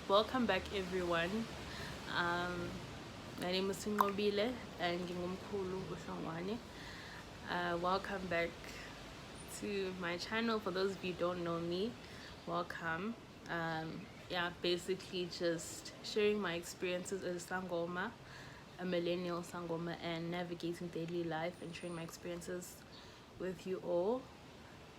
Welcome back, everyone. My name is Sinqobile and ngingumkhulu uShongwane. Welcome back to my channel. For those of you who don't know me, welcome. Basically just sharing my experiences as a Sangoma, a millennial Sangoma, and navigating daily life and sharing my experiences with you all.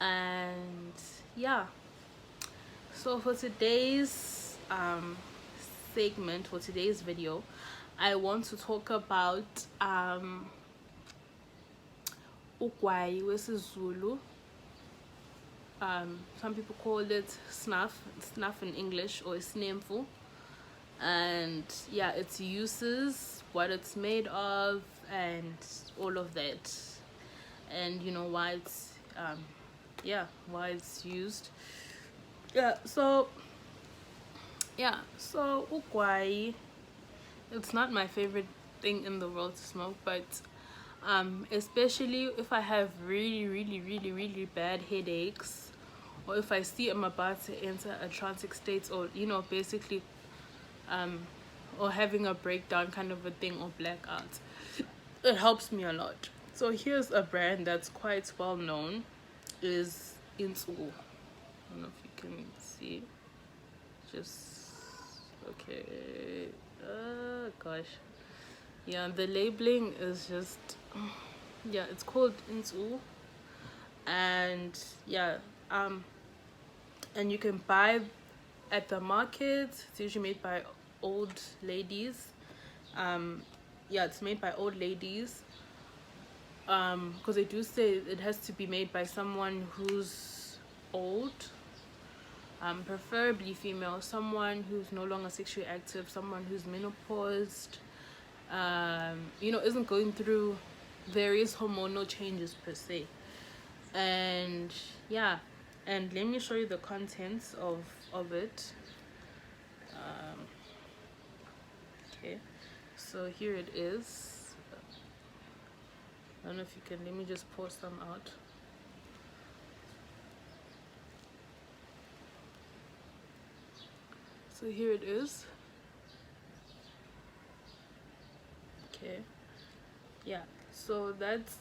And so for today's segment, for today's video, I want to talk about ugwayi wesiZulu. Some people call it snuff in English, or snemfu. And its uses, what it's made of, and all of that, and why it's why it's used. So ugwayi, it's not my favorite thing in the world to smoke, but especially if I have really bad headaches, or if I see I'm about to enter a transic state, or basically or having a breakdown kind of a thing, or blackout, it helps me a lot. So here's a brand that's quite well known, is Insu. I don't know if you can see. Okay. Gosh. The labeling is just, it's called Insu. And and you can buy at the market. It's usually made by old ladies. It's made by old ladies. Because they do say it has to be made by someone who's old, preferably female, someone who's no longer sexually active, someone who's menopaused, isn't going through various hormonal changes per se. And and let me show you the contents of it. Okay, so here it is. I don't know if you can, let me just pour some out. So here it is. Okay, so that's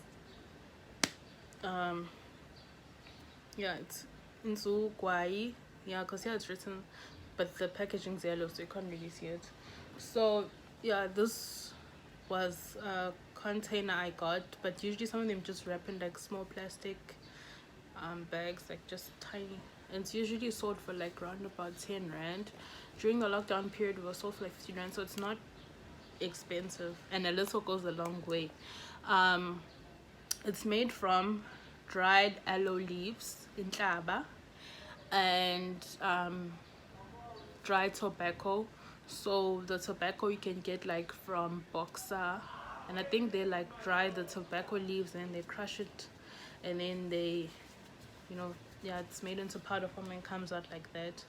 it's Insu Gwai, because it's written, but the packaging's yellow, so you can't really see it. So this was a container I got, but usually some of them just wrap in like small plastic bags, like just tiny, and it's usually sold for like around about 10 rand. During the lockdown period, it was sold for like 50 rand, so it's not expensive, and a little goes a long way. It's made from dried aloe leaves in Tlaba, and dried tobacco. So the tobacco you can get like from Boxer, and I think they like dry the tobacco leaves and they crush it, and then they it's made into powder form and comes out like that.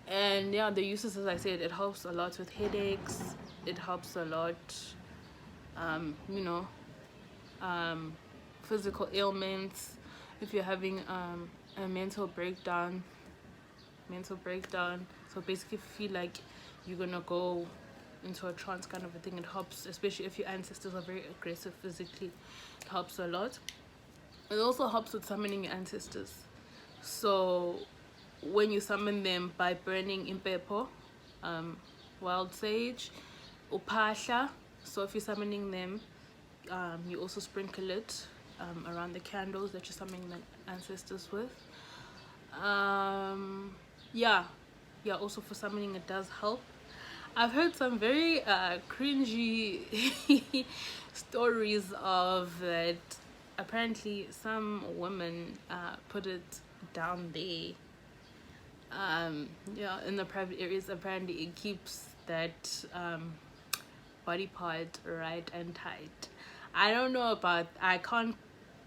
And the uses, as I said, it helps a lot with headaches, it helps a lot physical ailments, if you're having a mental breakdown. So basically, if you feel like you're gonna go into a trance kind of a thing, it helps, especially if your ancestors are very aggressive physically. It helps a lot. It also helps with summoning your ancestors. So when you summon them by burning impepo, wild sage, uphahla, so if you're summoning them, you also sprinkle it around the candles that you're summoning the ancestors with. Also for summoning, it does help. I've heard some very cringy stories of that. Apparently some women put it down there in the private areas. Apparently it keeps that body part right and tight. I don't know about, I can't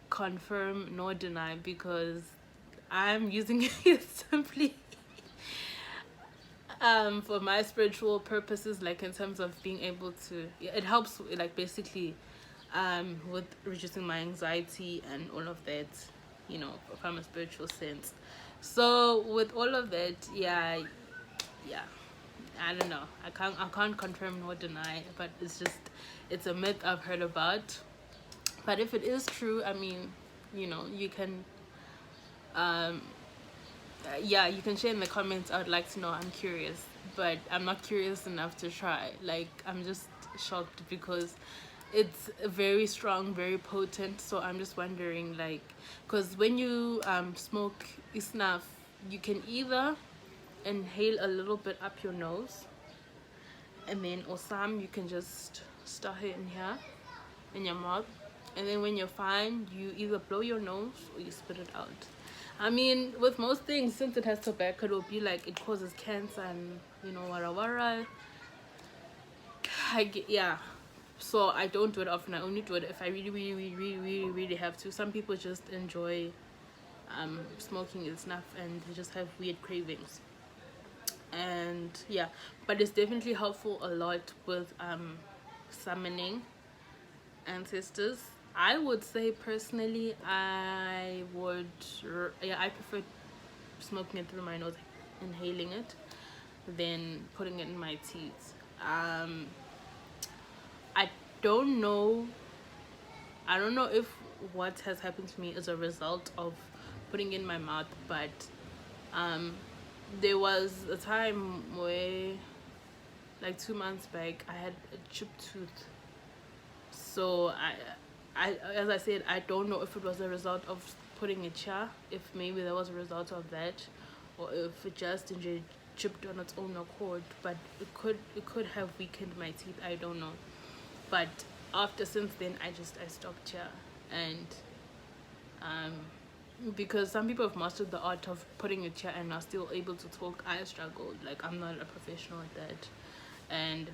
confirm nor deny, because I'm using it simply for my spiritual purposes, like in terms of being able to, it helps like basically with reducing my anxiety and all of that. you know, from a spiritual sense. So with all of that, yeah, I don't know. I can't confirm nor deny, but it's a myth I've heard about. But if it is true, I mean, you know, you can yeah, you can share in the comments. I would like to know. I'm curious, but I'm not curious enough to try. Like, I'm just shocked because it's very strong, very potent. So I'm just wondering, like, because when you smoke snuff, you can either inhale a little bit up your nose, and then or some you can just stuff it in here in your mouth, and then when you're fine, you either blow your nose or you spit it out. I mean, with most things, since it has tobacco, it will be like it causes cancer and, you know, wara wara. Yeah. So I don't do it often. I only do it if I really, really, really, really, really, really have to. Some people just enjoy smoking and snuff, and they just have weird cravings. And yeah, but it's definitely helpful a lot with summoning ancestors. I would say personally, I prefer smoking it through my nose, inhaling it, than putting it in my teeth. I don't know. I don't know if what has happened to me is a result of putting in my mouth, but there was a time where, like 2 months back, I had a chipped tooth. So as I said, I don't know if it was a result of putting it here, if maybe there was a result of that, or if it just injured chipped on its own accord. But it could have weakened my teeth. I don't know. But since then, I stopped here, and because some people have mastered the art of putting it here and are still able to talk. I struggled. Like, I'm not a professional at that, and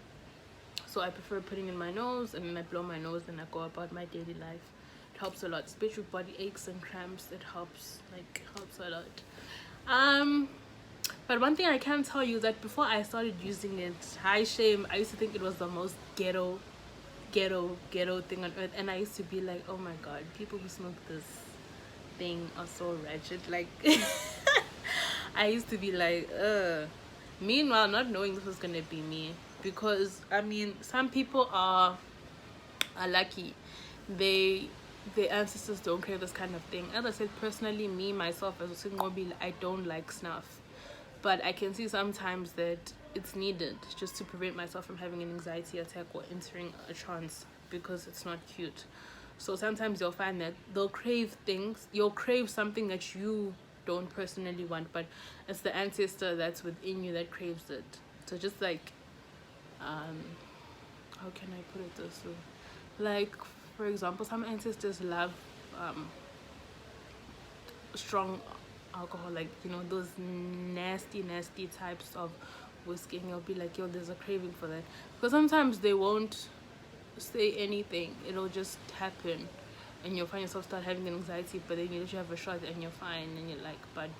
so I prefer putting in my nose, and then I blow my nose and I go about my daily life. It helps a lot, especially with body aches and cramps. It helps a lot. But one thing I can tell you is that before I started using it, high shame, I used to think it was the most ghetto thing on earth, and I used to be like, oh my god, people who smoke this thing are so wretched. Like, I used to be like, ugh. Meanwhile, not knowing this was gonna be me, because I mean, some people are lucky. Their ancestors don't crave this kind of thing. As I said, personally, me myself as a single mobile, I don't like snuff, but I can see sometimes that it's needed just to prevent myself from having an anxiety attack or entering a trance, because it's not cute. So sometimes you'll find that you'll crave something that you don't personally want, but it's the ancestor that's within you that craves it. So just like, how can I put it this way? Like, for example, some ancestors love strong alcohol, like, you know, those nasty types of whiskey, and you'll be like, yo, there's a craving for that. Because sometimes they won't say anything, it'll just happen, and you'll find yourself start having anxiety, but then you literally have a shot and you're fine, and you're like, but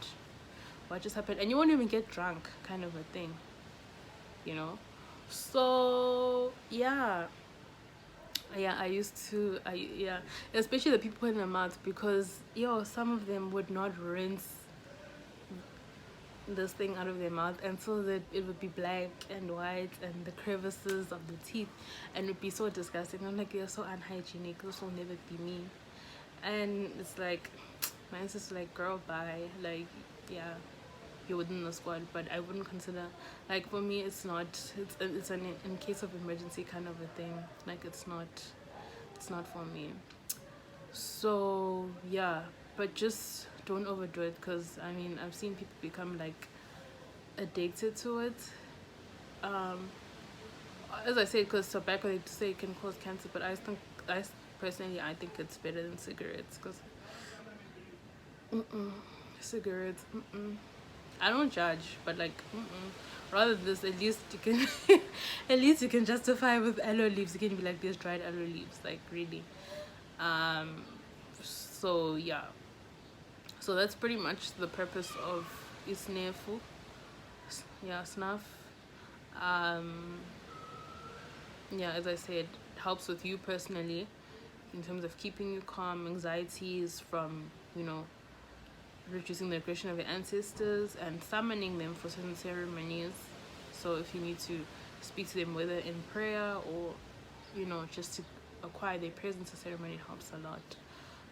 what just happened? And you won't even get drunk, kind of a thing, you know. So yeah, I used to, especially the people in the mouth, because some of them would not rinse this thing out of their mouth, and so that it would be black and white and the crevices of the teeth, and it would be so disgusting. I'm like, you're so unhygienic, this will never be me. And it's like, my sister's like, girl, bye. Like, yeah, you're within the squad, but I wouldn't consider, like, for me, it's an in case of emergency kind of a thing. Like, it's not for me. So yeah, but just don't overdo it, because I mean, I've seen people become like addicted to it. As I said, because tobacco, they say it can cause cancer, but I personally think it's better than cigarettes, because cigarettes, I don't judge, but like, rather this, at least you can at least you can justify with aloe leaves. You can be like, these dried aloe leaves, like, really. So yeah, so that's pretty much the purpose of isnefu. Snuff. As I said, it helps with you personally in terms of keeping you calm, anxieties from, you know, reducing the aggression of your ancestors and summoning them for certain ceremonies. So if you need to speak to them, whether in prayer or, you know, just to acquire their presence, the ceremony helps a lot.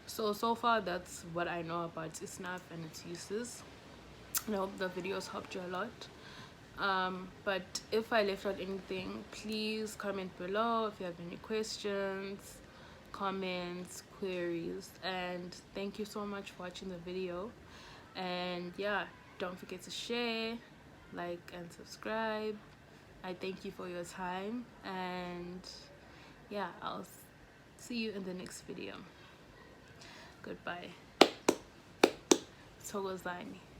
So far that's what I know about Snuff and its uses. I hope the videos helped you a lot. But if I left out anything, please comment below if you have any questions, comments, queries. And thank you so much for watching the video. And yeah, don't forget to share, like, and subscribe. I thank you for your time, and yeah, I'll see you in the next video. Goodbye. Thokozani.